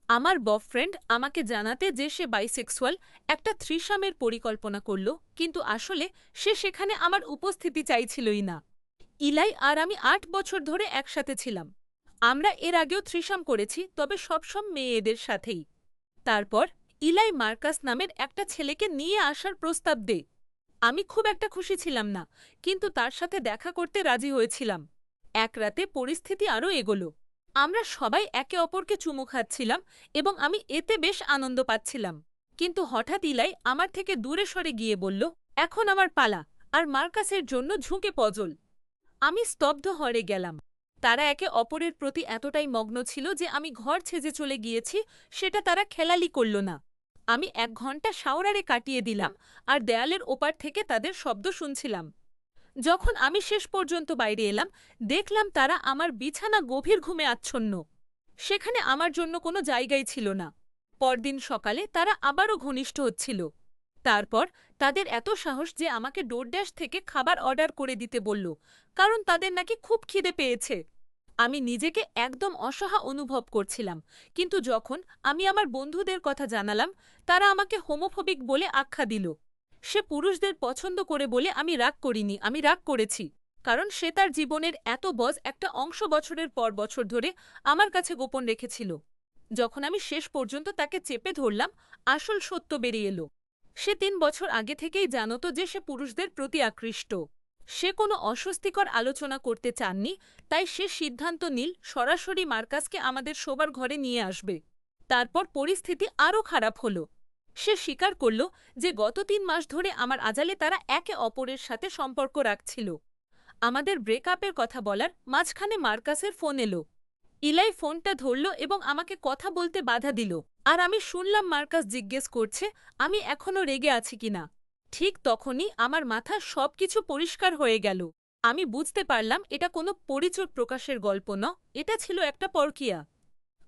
আমার বয়ফ্রেন্ড আমাকে জানাতে যে সে বাইসেক্সুয়াল একটা থ্রিসামের পরিকল্পনা করল, কিন্তু আসলে সে সেখানে আমার উপস্থিতি চাইছিলই না। ইলাই আর আমি ৮ বছর ধরে একসাথে ছিলাম। আমরা এর আগেও থ্রিসাম করেছি, তবে সবসম মেয়েদের সাথেই। তারপর ইলাই মার্কাস নামের একটা ছেলেকে নিয়ে আসার প্রস্তাব দেয়। আমি খুব একটা খুশি ছিলাম না, কিন্তু তার সাথে দেখা করতে রাজি হয়েছিলাম। এক রাতে পরিস্থিতি আরও এগোলো। আমরা সবাই একে অপরকে চুমু খাচ্ছিলাম এবং আমি এতে বেশ আনন্দ পাচ্ছিলাম। কিন্তু হঠাৎ ইলাই আমার থেকে দূরে সরে গিয়ে বলল, এখন আমার পালা, আর মার্কাসের জন্য ঝুঁকে পজল। আমি স্তব্ধ হয়ে গেলাম। তারা একে অপরের প্রতি এতটাই মগ্ন ছিল যে আমি ঘর ছেজে চলে গিয়েছি সেটা তারা খেলালি করল না। আমি ১ ঘন্টা শাওরারে কাটিয়ে দিলাম আর দেয়ালের ওপার থেকে তাদের শব্দ শুনছিলাম। যখন আমি শেষ পর্যন্ত বাইরে এলাম, দেখলাম তারা আমার বিছানা গভীর ঘুমে আচ্ছন্ন। সেখানে আমার জন্য কোনো জায়গাই ছিল না। পরদিন সকালে তারা আবারও ঘনিষ্ঠ হচ্ছিল। তারপর তাদের এত সাহস যে আমাকে ডোরড্যাশ থেকে খাবার অর্ডার করে দিতে বলল, কারণ তাদের নাকি খুব খিদে পেয়েছে। আমি নিজেকে একদম অসহায় অনুভব করছিলাম, কিন্তু যখন আমি আমার বন্ধুদের কথা জানালাম, তারা আমাকে হোমোফোবিক বলে আখ্যা দিল। সে পুরুষদের পছন্দ করে বলে আমি রাগ করিনি, আমি রাগ করেছি কারণ সে তার জীবনের এত একটা অংশ বছরের পর বছর ধরে আমার কাছে গোপন রেখেছিল। যখন আমি শেষ পর্যন্ত তাকে চেপে ধরলাম, আসল সত্য বেরিয়ে এলো। সে ৩ বছর আগে থেকেই জানতো যে সে পুরুষদের প্রতি আকৃষ্ট। সে কোনো অস্বস্তিকর আলোচনা করতে চাননি, তাই সে সিদ্ধান্ত নিল সরাসরি মার্কাসকে আমাদের শোবার ঘরে নিয়ে আসবে। তারপর পরিস্থিতি আরও খারাপ হলো। সে স্বীকার করল যে গত ৩ মাস ধরে আমার আজালে তারা একে অপরের সাথে সম্পর্ক রাখছিল। আমাদের ব্রেকআপের কথা বলার মাঝখানে মার্কাসের ফোন এলো। ইলাই ফোনটা ধরল এবং আমাকে কথা বলতে বাধা দিল। আর আমি শুনলাম মার্কাস জিজ্ঞেস করছে আমি এখনও রেগে আছি কিনা। ঠিক তখনই আমার মাথা সবকিছু পরিষ্কার হয়ে গেল। আমি বুঝতে পারলাম এটা কোনো পরিচয় প্রকাশের গল্প ন, এটা ছিল একটা পরকীয়া।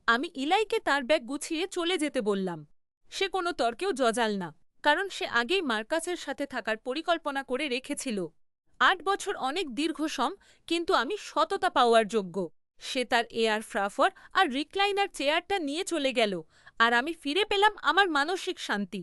আমি ইলাইকে তার ব্যাগ গুছিয়ে চলে যেতে বললাম। সে কোনো তর্কেও জজাল না, কারণ সে আগেই মার্কাসের সাথে থাকার পরিকল্পনা করে রেখেছিল। ৮ বছর অনেক দীর্ঘ সম, কিন্তু আমি সততা পাওয়ার যোগ্য। সে তার এয়ার ফ্রাফার আর রিক্লাইনার চেয়ারটা নিয়ে চলে গেল, আর আমি ফিরে পেলাম আমার মানসিক শান্তি।